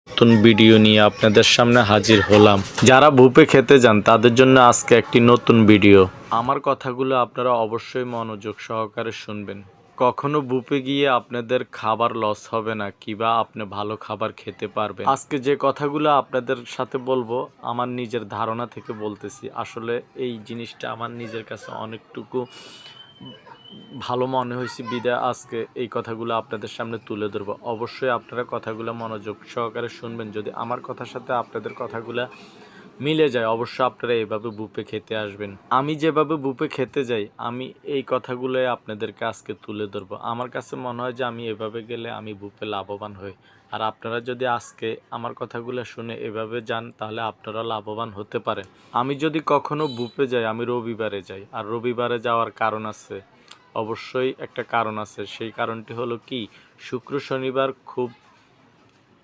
নতুন ভিডিও নিয়ে আপনাদের সামনে হাজির হলাম। যারা বুফে খেতে যান তাদের জন্য আজকে একটি নতুন ভিডিও। আমার কথাগুলো আপনারা অবশ্যই মনোযোগ সহকারে শুনবেন। কখনো বুফে গিয়ে আপনাদের খাবার লস হবে না, কিংবা আপনি ভালো খাবার খেতে পারবেন। আজকে যে কথাগুলো আপনাদের সাথে বলবো আমার নিজের ধারণা থেকে বলতেছি। আসলে এই জিনিসটা আমার নিজের কাছে অনেকটুকু ভালো মনে হয়েছে বিদায় আজকে এই কথাগুলো আপনাদের সামনে তুলে ধরবো। অবশ্যই আপনারা কথাগুলো মনোযোগ সহকারে শুনবেন। যদি আমার কথার সাথে আপনাদের কথাগুলো মিলে যায় অবশ্যই আপনারা এইভাবে বুফে খেতে আসবেন। আমি যেভাবে বুফে খেতে যাই আমি এই কথাগুলোই আপনাদেরকে আজকে তুলে ধরবো। আমার কাছে মনে হয় যে আমি এভাবে গেলে আমি বুফে লাভবান হই। আর আপনারা যদি আজকে আমার কথাগুলো শুনে এভাবে যান তাহলে আপনারা লাভবান হতে পারে। আমি যদি কখনো বুফে যাই আমি রবিবারে যাই, আর রবিবারে যাওয়ার কারণ আছে, অবশ্যই একটা কারণ আছে। সেই কারণটি হলো কি, শুক্র শনিবার খুব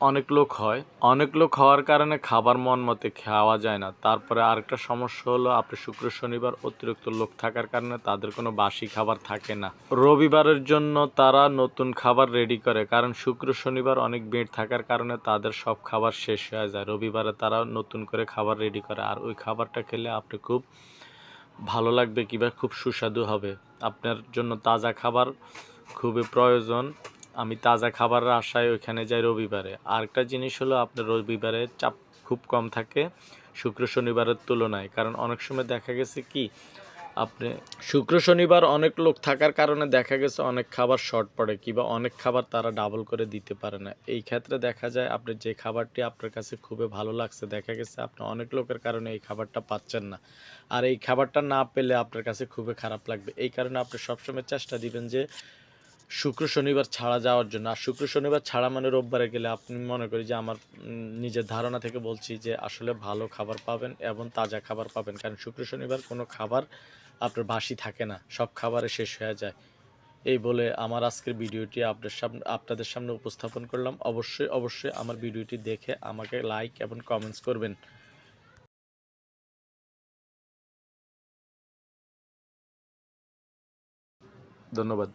অনেক লোক হয়। অনেক লোক হওয়ার কারণে খাবার মন মতে খাওয়া যায় না। তারপরে আরেকটা সমস্যা হলো আপনি শুক্র শনিবার অতিরিক্ত লোক থাকার কারণে তাদের কোনো বাসি খাবার থাকে না। রবিবারের জন্য তারা নতুন খাবার রেডি করে, কারণ শুক্র শনিবার অনেক ভিড় থাকার কারণে তাদের সব খাবার শেষ হয়ে যায়। রবিবারে তারা নতুন করে খাবার রেডি করে, আর ওই খাবারটা খেলে আপনি খুব ভালো লাগবে কিংবা খুব সুস্বাদু হবে। আপনার জন্য তাজা খাবার খুবই প্রয়োজন। আমি তাজা খাবারের আশায় ওইখানে যাই রবিবারে। আরেকটা জিনিস হলো আপনার রবিবারে চাপ খুব কম থাকে শুক্র শনিবারের তুলনায়। কারণ অনেক সময় দেখা গেছে কি, আপনি শুক্র শনিবার অনেক লোক থাকার কারণে দেখা গেছে অনেক খাবার শর্ট পড়ে, কিংবা অনেক খাবার তারা ডাবল করে দিতে পারে না। এই ক্ষেত্রে দেখা যায় আপনি যে খাবারটি আপনার কাছে খুবই ভালো লাগছে, দেখা গেছে আপনি অনেক লোকের কারণে এই খাবারটা পাচ্ছেন না। আর এই খাবারটা না পেলে আপনার কাছে খুবই খারাপ লাগবে। এই কারণে আপনি সবসময় চেষ্টা দিবেন যে শুক্র শনিবার ছাড়া যাওয়ার জন্য। আর শুক্র শনিবার ছাড়া মানে রোববারে গেলে আপনি মনে করি যে আমার নিজের ধারণা থেকে বলছি যে আসলে ভালো খাবার পাবেন এবং তাজা খাবার পাবেন। কারণ শুক্র শনিবার কোনো খাবার আপনার বাসি থাকে না, সব খাবারে শেষ হয়ে যায়। এই বলে আমার আজকের ভিডিওটি আপনাদের সামনে উপস্থাপন করলাম। অবশ্যই আমার ভিডিওটি দেখে আমাকে লাইক এবং কমেন্টস করবেন। ধন্যবাদ।